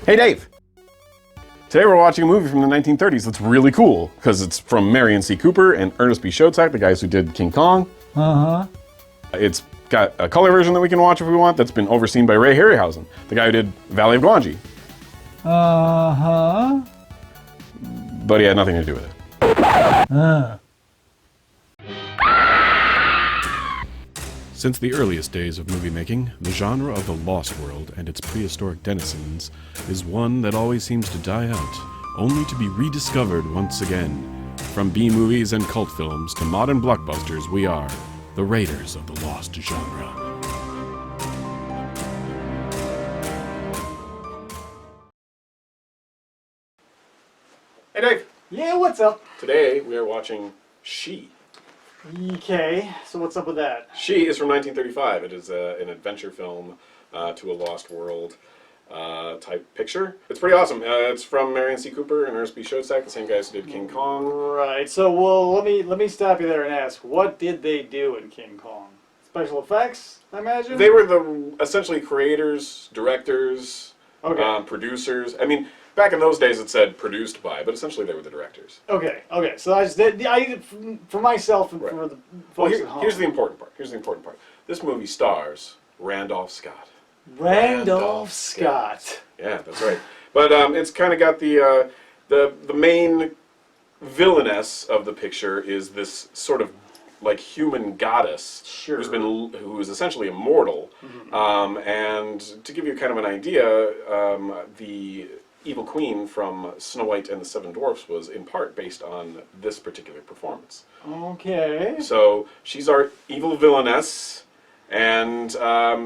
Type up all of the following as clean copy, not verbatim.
Hey Dave! Today we're watching a movie from the 1930s that's really cool, because it's from Marion C. Cooper and Ernest B. Schoedsack, the guys who did King Kong. Uh-huh. It's got a color version that we can watch if we want that's been overseen by Ray Harryhausen, the guy who did Valley of Gwangi. Uh-huh. But he had nothing to do with it. Since the earliest days of movie making, the genre of the Lost World and its prehistoric denizens is one that always seems to die out, only to be rediscovered once again. From B-movies and cult films to modern blockbusters, we are the raiders of the lost genre. Hey Dave! Yeah, what's up? Today we are watching She. Okay, so what's up with that? She is from 1935. It is an adventure film to a Lost World type picture. It's pretty awesome. It's from Marion C. Cooper and Ernest B. Schoedsack, the same guys who did King Kong. Right, so well, let me stop you there and ask, what did they do in King Kong? Special effects, I imagine? They were the essentially creators, directors, producers. I mean, back in those days it said produced by, but essentially they were the directors. Okay, so for myself and for the folks at home. Here's the important part. This movie stars Randolph Scott. Randolph Scott. Yeah, that's right. But it's kind of got the main villainess of the picture is this sort of like human goddess who is essentially immortal. Mm-hmm. And to give you kind of an idea, the Evil Queen from Snow White and the Seven Dwarfs was in part based on this particular performance. Okay. So she's our evil villainess, and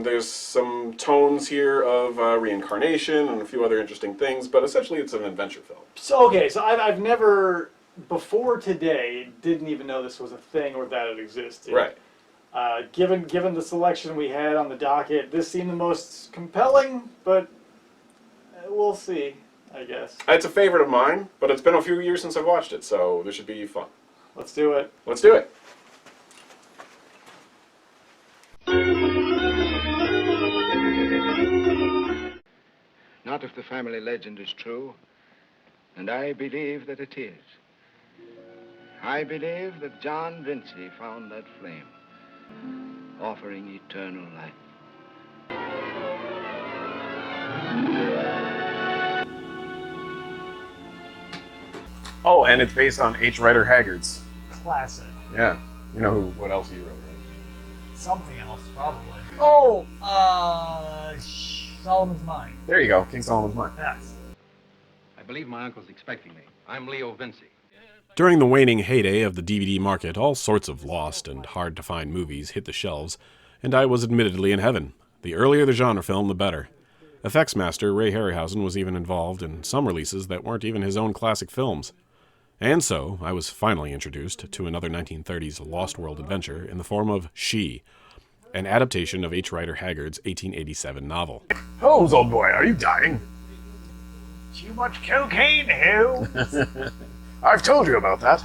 there's some tones here of reincarnation and a few other interesting things, but essentially it's an adventure film. So I've never, before today, didn't even know this was a thing or that it existed. Right. Given the selection we had on the docket, this seemed the most compelling, but we'll see, I guess. It's a favorite of mine, but it's been a few years since I've watched it, so this should be fun. Let's do it. Let's do it. Not if the family legend is true, and I believe that it is. I believe that John Vinci found that flame, offering eternal life. Oh, and it's based on H. Rider Haggard's. Classic. Yeah. You know what else he wrote, right? Something else, probably. Oh, Solomon's Mine. There you go, King Solomon's Mine. Yes. I believe my uncle's expecting me. I'm Leo Vinci. During the waning heyday of the DVD market, all sorts of lost and hard-to-find movies hit the shelves, and I was admittedly in heaven. The earlier the genre film, the better. Effects master Ray Harryhausen was even involved in some releases that weren't even his own classic films. And so, I was finally introduced to another 1930s Lost World adventure in the form of She, an adaptation of H. Rider Haggard's 1887 novel. Holmes, old boy, are you dying? Too much cocaine, who? I've told you about that.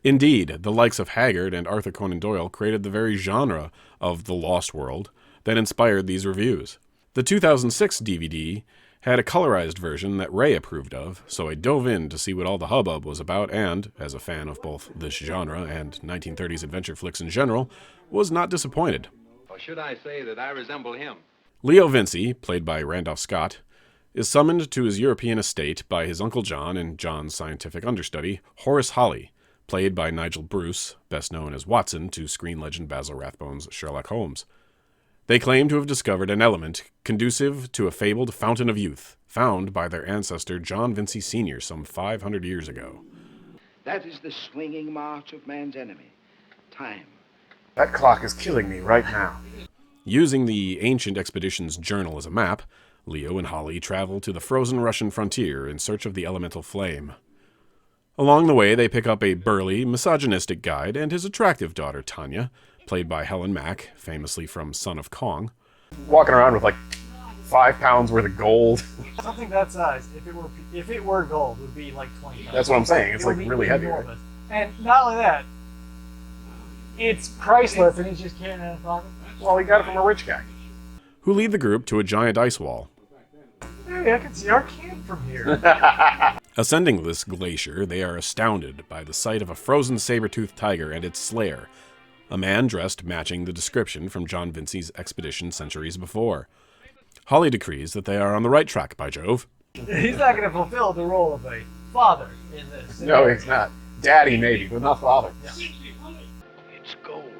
Indeed, the likes of Haggard and Arthur Conan Doyle created the very genre of the Lost World that inspired these reviews. The 2006 DVD had a colorized version that Ray approved of, so I dove in to see what all the hubbub was about and, as a fan of both this genre and 1930s adventure flicks in general, was not disappointed. Or should I say that I resemble him? Leo Vinci, played by Randolph Scott, is summoned to his European estate by his Uncle John and John's scientific understudy, Horace Hawley, played by Nigel Bruce, best known as Watson to screen legend Basil Rathbone's Sherlock Holmes. They claim to have discovered an element conducive to a fabled fountain of youth, found by their ancestor John Vinci Sr. some 500 years ago. That is the swinging march of man's enemy, time. That clock is killing me right now. Using the ancient expedition's journal as a map, Leo and Holly travel to the frozen Russian frontier in search of the elemental flame. Along the way, they pick up a burly, misogynistic guide and his attractive daughter, Tanya, played by Helen Mack, famously from Son of Kong. Walking around with like 5 pounds worth of gold. Something that size, if it were gold, would be like 20 pounds. That's what I'm saying. It's It like would be really heavy. Right? enormous. And not only that, it's priceless and he's just carrying it in his pocket. Well, he got it from a rich guy. Who lead the group to a giant ice wall. Hey, I can see our camp from here. Ascending this glacier, they are astounded by the sight of a frozen saber-toothed tiger and its slayer, a man dressed matching the description from John Vincey's expedition centuries before. Holly decrees that they are on the right track, by Jove. He's not going to fulfill the role of a father in this. No, he's not. Daddy, maybe, but not father. Yeah. It's gold.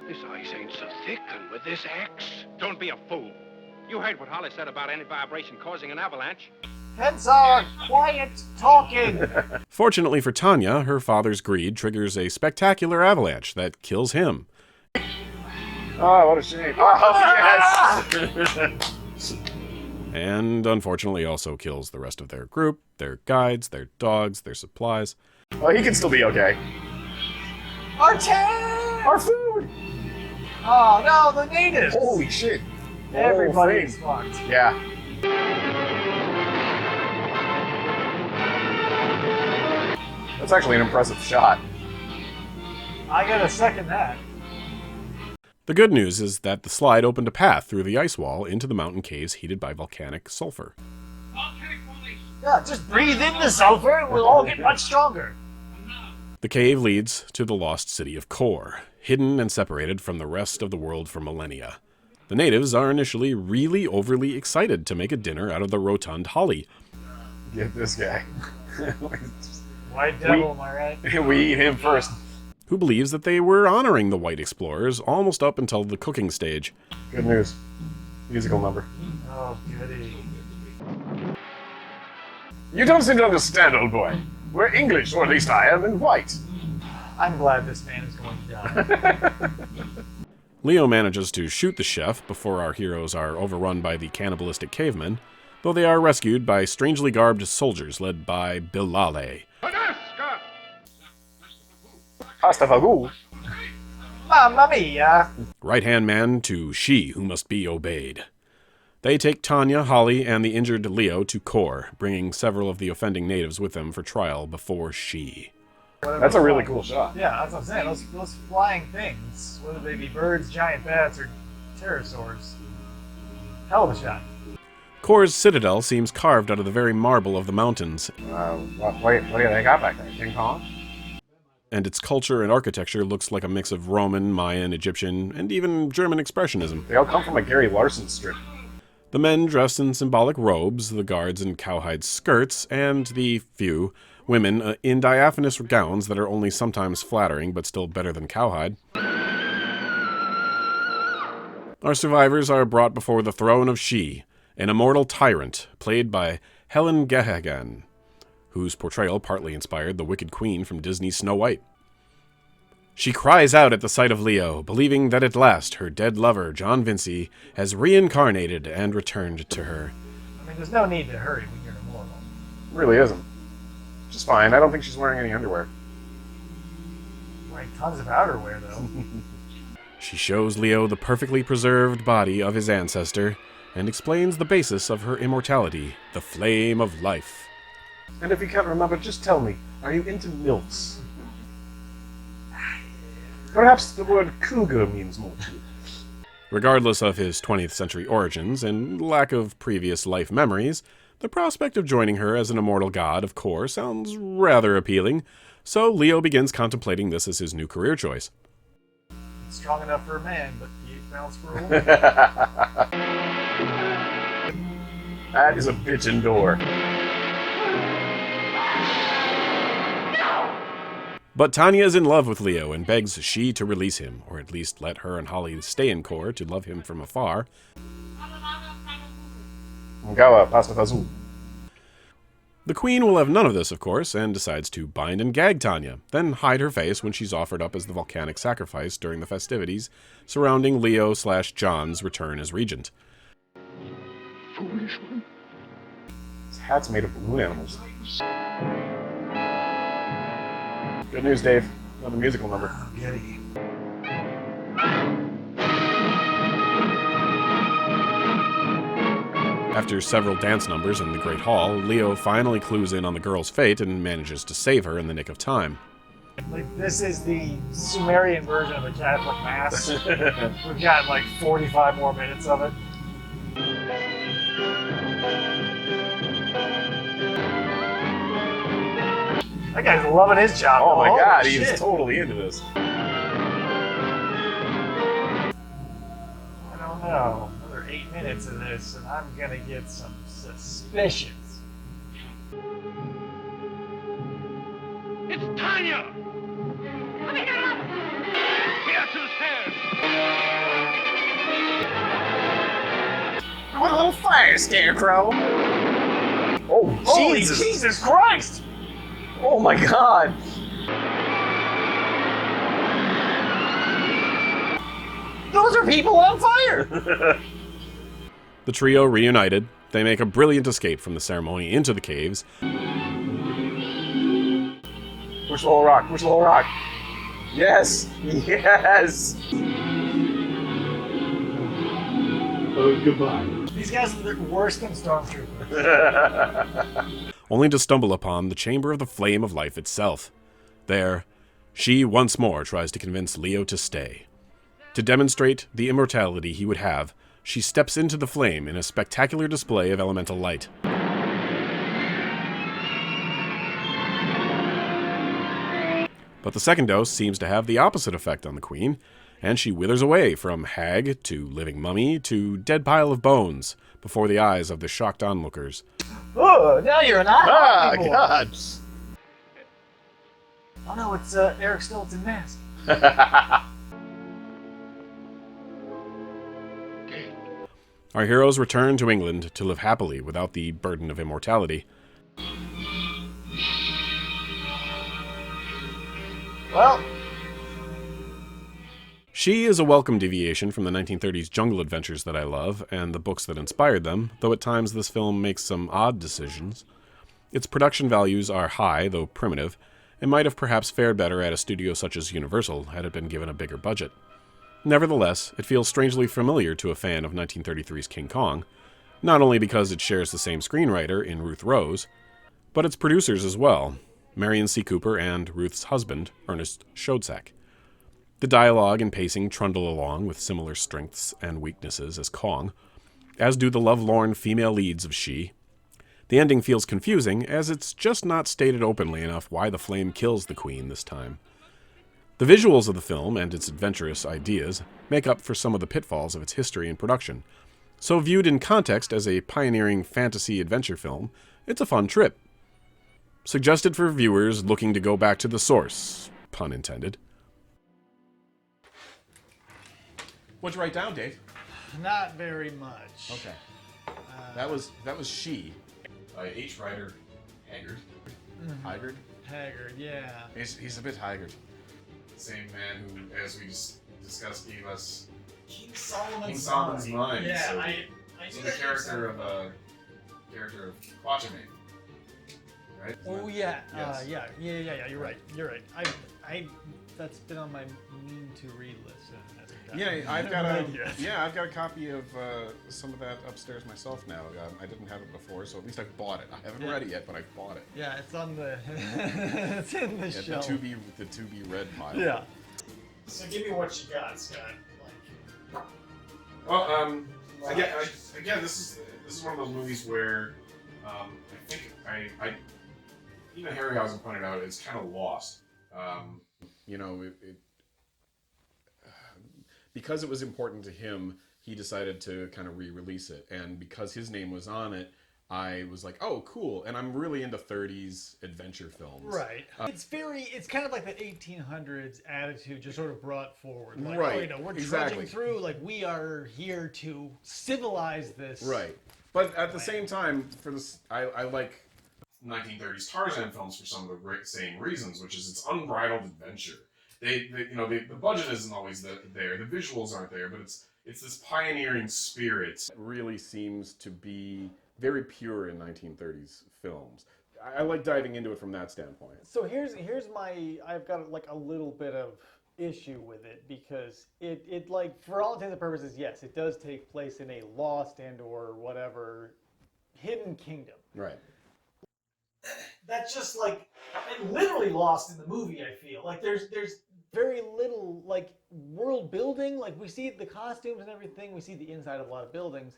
This ice ain't so thick, and with this axe... Don't be a fool. You heard what Holly said about any vibration causing an avalanche. Hence our quiet talking. Fortunately for Tanya, her father's greed triggers a spectacular avalanche that kills him. Oh, what a shame. Oh, yes! And unfortunately also kills the rest of their group, their guides, their dogs, their supplies. Well, he can still be okay. Our tent! Our food! Oh no, the natives! Holy shit. Everybody's Whole fucked. thing. Yeah. That's actually an impressive shot. I gotta second that. The good news is that the slide opened a path through the ice wall into the mountain caves heated by volcanic sulfur. Yeah, just breathe in the sulfur and we'll all get much stronger. The cave leads to the Lost City of Kor, hidden and separated from the rest of the world for millennia. The natives are initially really overly excited to make a dinner out of the rotund Holly. Get this guy. White devil, am I right? We eat him first. Who believes that they were honoring the white explorers almost up until the cooking stage. Good news. Musical number. Oh, goody. You don't seem to understand, old boy. We're English, or at least I am, and white. I'm glad this man is going to die. Leo manages to shoot the chef before our heroes are overrun by the cannibalistic cavemen, though they are rescued by strangely garbed soldiers led by Bilale. Hasta fagoo. Mamma mia! Right-hand man to she who must be obeyed. They take Tanya, Holly, and the injured Leo to Kor, bringing several of the offending natives with them for trial before she. That's a really cool shot. Yeah, that's what I'm saying. Those flying things, whether they be birds, giant bats, or pterosaurs. Hell of a shot. Kor's citadel seems carved out of the very marble of the mountains, What do they got back there? King Kong? and its culture and architecture looks like a mix of Roman, Mayan, Egyptian, and even German expressionism. They all come from a Gary Larson strip. The men dressed in symbolic robes, the guards in cowhide skirts, and the few women in diaphanous gowns that are only sometimes flattering but still better than cowhide. Our survivors are brought before the throne of She, an immortal tyrant played by Helen Gahagan, whose portrayal partly inspired the Wicked Queen from Disney's Snow White. She cries out at the sight of Leo, believing that at last her dead lover, John Vincey, has reincarnated and returned to her. I mean, there's no need to hurry when you're immortal. Really isn't. She's fine. I don't think she's wearing any underwear. Wearing tons of outerwear, though. She shows Leo the perfectly preserved body of his ancestor and explains the basis of her immortality, the flame of life. And if you can't remember, just tell me, are you into MILFs? Perhaps the word cougar means more to you. Regardless of his 20th century origins and lack of previous life memories, the prospect of joining her as an immortal god of Kor sounds rather appealing, so Leo begins contemplating this as his new career choice. Strong enough for a man, but the 8 pounds for a woman. That is a bitchin' door. But Tanya is in love with Leo and begs She to release him, or at least let her and Holly stay in Kor to love him from afar. Gawa, pasta fazul. The queen will have none of this, of course, and decides to bind and gag Tanya, then hide her face when she's offered up as the volcanic sacrifice during the festivities surrounding Leo/John's return as regent. Foolish one. This hat's made of balloon animals. Good news, Dave. Another musical number. Goody. After several dance numbers in the Great Hall, Leo finally clues in on the girl's fate and manages to save her in the nick of time. Like, this is the Sumerian version of the Catholic Mass. We've got like 45 more minutes of it. That guy's loving his job. Oh my Holy god, shit. he's totally into this. I don't know. Another 8 minutes of this, and I'm gonna get some suspicions. It's Tanya! Let me get up! Here to the stairs! What a little fire, Scarecrow! Oh, Holy Jesus! Jesus Christ! Oh my god! Those are people on fire! The trio reunited. They make a brilliant escape from the ceremony into the caves. Push the whole rock, push the whole rock. Yes! Yes! Oh, goodbye. These guys are worse than stormtroopers. Only to stumble upon the Chamber of the Flame of Life itself. There, she once more tries to convince Leo to stay. To demonstrate the immortality he would have, she steps into the flame in a spectacular display of elemental light. But the second dose seems to have the opposite effect on the Queen, and she withers away from hag to living mummy to dead pile of bones before the eyes of the shocked onlookers. Oh, now you're an eye. Ah, God! Oh no, it's Eric Stoltz mask. Our heroes return to England to live happily without the burden of immortality. Well, She is a welcome deviation from the 1930s jungle adventures that I love, and the books that inspired them, though at times this film makes some odd decisions. Its production values are high, though primitive, and might have perhaps fared better at a studio such as Universal had it been given a bigger budget. Nevertheless, it feels strangely familiar to a fan of 1933's King Kong, not only because it shares the same screenwriter in Ruth Rose, but its producers as well, Marion C. Cooper and Ruth's husband, Ernest Schoedsack. The dialogue and pacing trundle along with similar strengths and weaknesses as Kong, as do the lovelorn female leads of She. The ending feels confusing, as it's just not stated openly enough why the flame kills the Queen this time. The visuals of the film and its adventurous ideas make up for some of the pitfalls of its history and production, so viewed in context as a pioneering fantasy adventure film, it's a fun trip. Suggested for viewers looking to go back to the source, pun intended. What'd you write down, Dave? not very much. Okay. That was She by H. Rider Haggard. Haggard? Haggard, yeah. He's a bit haggard. The same man who, as we just discussed, gave us King Solomon's, King Solomon's Mine. Yeah, so I so knew the that character of Quatermain, right? Oh yeah, Yes. yeah. You're right. I that's been on my mean to read list. Yeah, I've got a Yes. I've got a copy of some of that upstairs myself now. I didn't have it before, so at least I bought it. I haven't read it yet, but I bought it. Yeah, it's on the it's in the Yeah, shelf. the to be read pile. Yeah. So give me what you got, Scott. Well, again, this is one of those movies where I think I even Harryhausen pointed out it's kind of lost. Because it was important to him, he decided to kind of re-release it, and because his name was on it, I was like, oh, cool. And I'm really into 30s adventure films. Right. It's kind of like the 1800s attitude just sort of brought forward. Like, Right, we're exactly. trudging through, like we are here to civilize this. Right. But at the same time, for this, I like 1930s Tarzan films for some of the same reasons, which is its unbridled adventure. The budget isn't always there, the visuals aren't there, but it's this pioneering spirit. It really seems to be very pure in 1930s films. I like diving into it from that standpoint. So here's I've got like a little bit of issue with it because it like for all intents and purposes, yes, it does take place in a lost and or whatever hidden kingdom. Right. That's just like literally lost in the movie. I feel like there's very little like world building. Like we see the costumes and everything. We see the inside of a lot of buildings.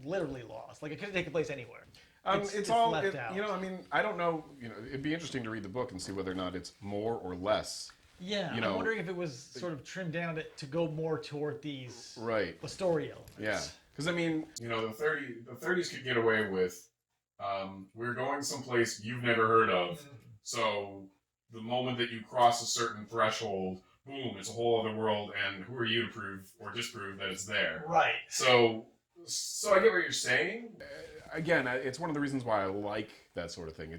Literally lost. Like it could have taken place anywhere. it's left out. You know, I mean, I don't know. You know, it'd be interesting to read the book and see whether or not it's more or less. Yeah, you know, I'm wondering if it was sort of trimmed down to go more toward these the story elements. Yeah, because I mean, you know, the 30s could get away with we're going someplace you've never heard of, so the moment that you cross a certain threshold, boom, it's a whole other world, and who are you to prove or disprove that it's there? Right. So I get what you're saying. Again, it's one of the reasons why I like that sort of thing.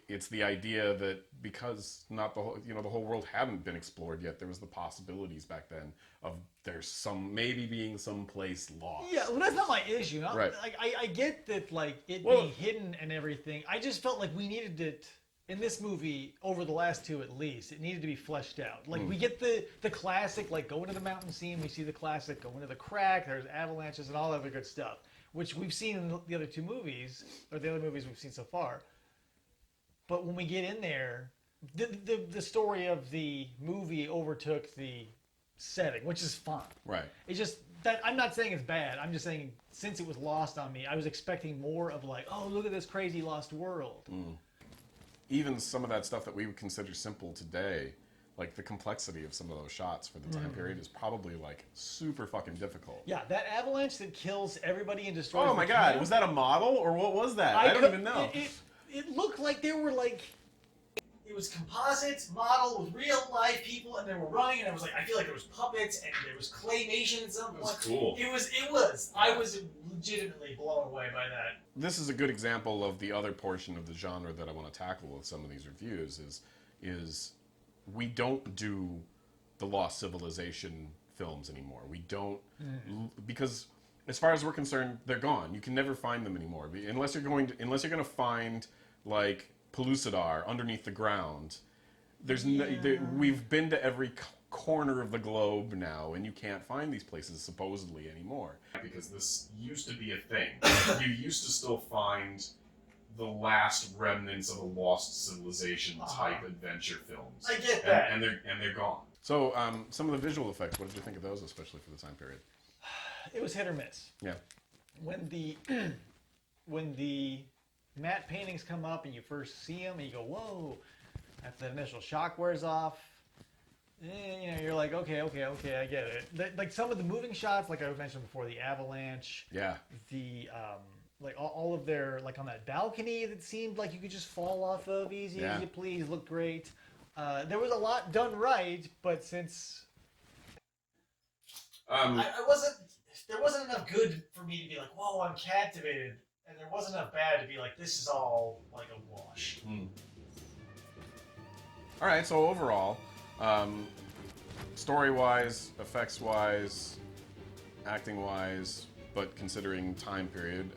It's the idea that because not the whole world hadn't been explored yet, there was the possibilities back then of there's maybe being some place lost. Yeah, well, that's not my issue. Right. Like, I get that, like, being hidden and everything. I just felt like we needed it in this movie, over the last two at least. It needed to be fleshed out. Like, we get the classic, like, going to the mountain scene. We see the classic going to the crack. There's avalanches and all that other good stuff, which we've seen in the other two movies, or the other movies we've seen so far. But when we get in there, the story of the movie overtook the setting, which is fine. Right. It's just that I'm not saying it's bad. I'm just saying since it was lost on me, I was expecting more of like, oh, look at this crazy lost world. Even some of that stuff that we would consider simple today, like the complexity of some of those shots for the time period is probably like super fucking difficult. Yeah, that avalanche that kills everybody and destroys. Oh my god, camp, was that a model or what was that? I don't even know. It looked like they were like, it was composites, model with real live people, and they were running, and I was like, I feel like there was puppets, and there was claymation at some point. It was cool. It was. I was legitimately blown away by that. This is a good example of the other portion of the genre that I want to tackle with some of these reviews is we don't do the Lost Civilization films anymore. We don't, because as far as we're concerned, they're gone. You can never find them anymore unless you're going to find like Pellucidar underneath the ground. We've been to every corner of the globe now, and you can't find these places supposedly anymore. Because this used to be a thing. You used to still find the last remnants of a Lost Civilization type adventure films. I get that. And they're gone. So some of the visual effects, what did you think of those, especially for the time period? It was hit or miss. Yeah. When the matte paintings come up and you first see them and you go, whoa, after the initial shock wears off, you know, you're like, okay, I get it. Like some of the moving shots, like I mentioned before, the avalanche, the like all of their, like on that balcony that seemed like you could just fall off of easy as you please, looked great. There was a lot done right, but since there wasn't enough good for me to be like, whoa, I'm captivated. And there wasn't enough bad to be like, this is all like a wash. All right, so overall, story-wise, effects-wise, acting-wise, but considering time period,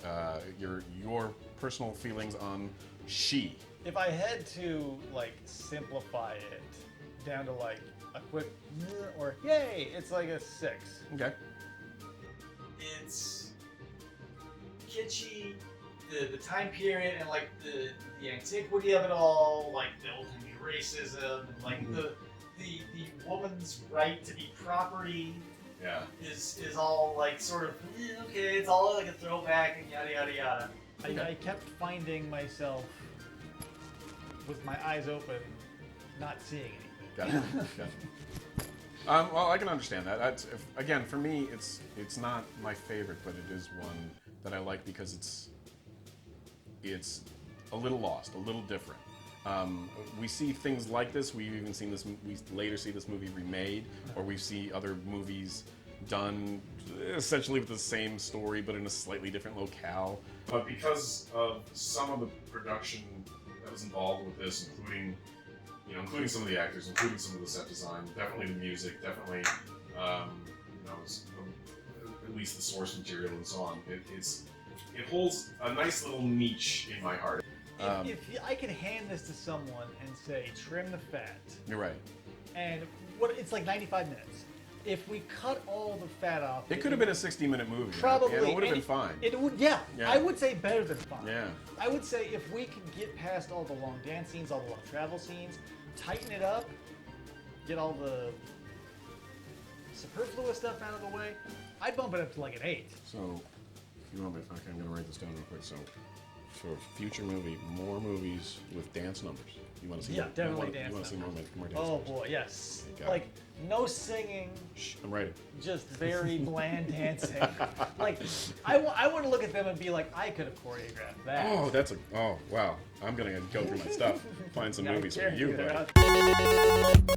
your personal feelings on She. If I had to like simplify it down to like a quick or yay, it's like a 6. Okay. It's kitschy, the time period and like the antiquity of it all, like the ultimate racism, and like the woman's right to be property. Yeah. Is all like sort of okay, it's all like a throwback and yada yada yada. I kept finding myself with my eyes open, not seeing anything. Got it. Well, I can understand that. Again, for me, it's not my favorite, but it is one that I like because it's a little lost, a little different. We see things like this. We've even seen this. We later see this movie remade, or we see other movies done essentially with the same story, but in a slightly different locale. But because of some of the production that was involved with this, including some of the actors, including some of the set design, definitely the music, definitely, at least the source material and so on. It holds a nice little niche in my heart. If I could hand this to someone and say, trim the fat. You're right. And it's like 95 minutes. If we cut all the fat off, it could have been a 60-minute movie. Probably. Yeah, it would have been fine. It would, yeah. I would say better than fine. Yeah. I would say if we could get past all the long dance scenes, all the long travel scenes, tighten it up, get all the superfluous stuff out of the way, I'd bump it up to like an 8. So, You want me? Okay, I'm gonna write this down real quick. So, for future movie, more movies with dance numbers. You want to see? Yeah, more, definitely you dance want to see numbers. more dance Oh numbers? boy, yes. Got it. Like no singing, Shh, I'm writing. just very bland dancing. Like I want to look at them and be like, I could have choreographed that. Oh wow! I'm gonna go through my stuff, find some Gotta movies for carry you, that buddy. out.